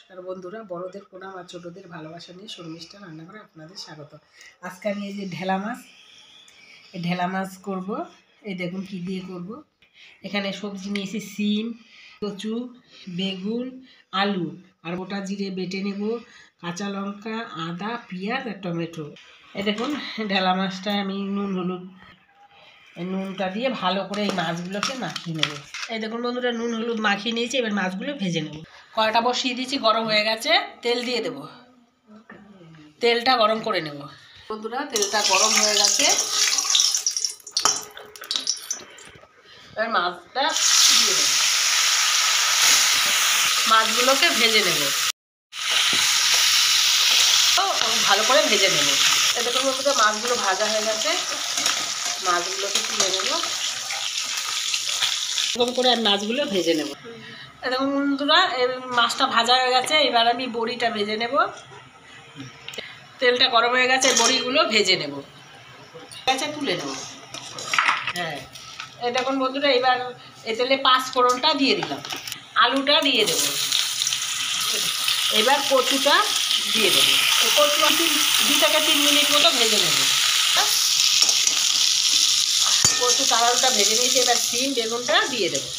নমস্কার বন্ধুরা, বড়দের প্রণাম আর ছোটদের ভালোবাসা নিয়ে শর্মিষ্ঠা রান্না করে আপনাদের স্বাগত। আজকে আমি এই যে ঢেলা মাছ করব। এই দেখুন কি দিয়ে করব। এখানে সবজি নিয়েছি সিম, কচু, বেগুন, আলু আর গোটা জিরে বেটে নেব, কাঁচা লঙ্কা, আদা, পেঁয়াজ আর টমেটো। এই দেখুন ঢেলা মাছটা আমি নুনটা দিয়ে ভালো করে এই মাছগুলোকে মাখিয়ে নেব। এই দেখুন বন্ধুরা, নুন হলুদ মাখিয়ে নিয়েছি, এবার মাছগুলো ভেজে নেব। কড়াটা বসিয়ে দিয়েছি, গরম হয়ে গেছে, তেল দিয়ে দেব। তেলটা গরম করে নেব বন্ধুরা। তেলটা গরম হয়ে গেছে, এবার মাছটা দিয়ে দেব। মাছগুলোকে ভেজে নেব, ভালো করে ভেজে নেব। এই দেখুন বন্ধুরা, মাছগুলো ভাজা হয়ে গেছে, মাছগুলোকে তুলে নেব। এরকম করে আমি মাছগুলো ভেজে নেব। এরকম বন্ধুরা, এই মাছটা ভাজা হয়ে গেছে, এবার আমি বড়িটা ভেজে নেব। তেলটা গরম হয়ে গেছে, বড়িগুলো ভেজে নেব, তুলে নেব। হ্যাঁ, এই দেখুন বন্ধুরা, এবার এ তেলে 5 ফোড়নটা দিয়ে দিলাম, আলুটা দিয়ে দেব, এবার কচুটা দিয়ে দেবো। কচু 2 থেকে 3 মিনিট মতো ভেজে নেব। কচু আলুটা ভেজে নিয়েছি, এবার সিম বেগুনটা দিয়ে দেবো।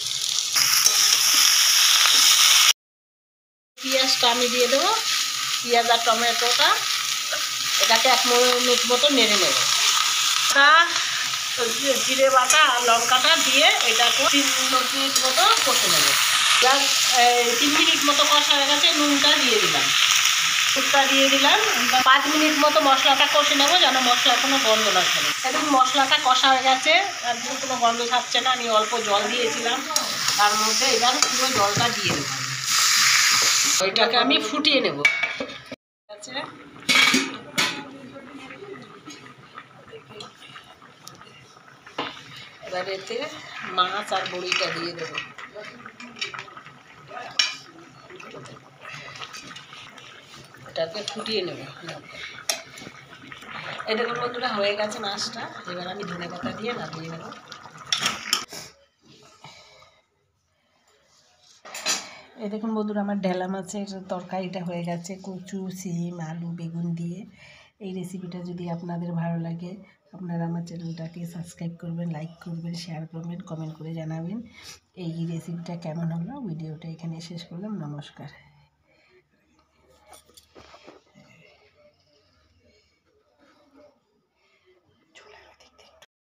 পেঁয়াজটা আমি দিয়ে দেবো, পেঁয়াজ আর টমেটোটা, এটাকে 1 মিনিট মতো নেড়ে নেব। জিরে বাটা আর লঙ্কাটা দিয়ে এটাকে 3 মিনিট মতো কষে নেব। এবার 3 মিনিট মতো কষা হয়ে গেছে, নুনটা দিয়ে দিলাম। 5 মিনিট মতো মশলাটা কষে নেব, যেন মশলার কোনো গন্ধ না থাকে। একদম মশলাটা কষা হয়ে গেছে, একদম কোনো গন্ধ থাকছে না। আমি অল্প জল দিয়েছিলাম তার মধ্যে, এবার পুরো জলটা দিয়ে দেবো। ওইটাকে আমি ফুটিয়ে নেব। এবার এতে মাছ আর বড়িটা দিয়ে দেবো। এটাকে ফুটিয়ে নেব। এই দেখুন বন্ধুরা, হয়ে গেছে মাছটা, এবার আমি ধনেপাতা দিয়ে নামিয়ে নেব। এই দেখুন বন্ধুরা, আমার ঢেলা মাছের তরকারিটা হয়ে গেছে, কচু, সিম, আলু, বেগুন দিয়ে। এই রেসিপিটা যদি আপনাদের ভালো লাগে, আপনারা আমার চ্যানেলটাকে সাবস্ক্রাইব করবেন, লাইক করবেন, শেয়ার করবেন, কমেন্ট করে জানাবেন এই রেসিপিটা কেমন হলো। ভিডিওটা এখানে শেষ করলাম। নমস্কার।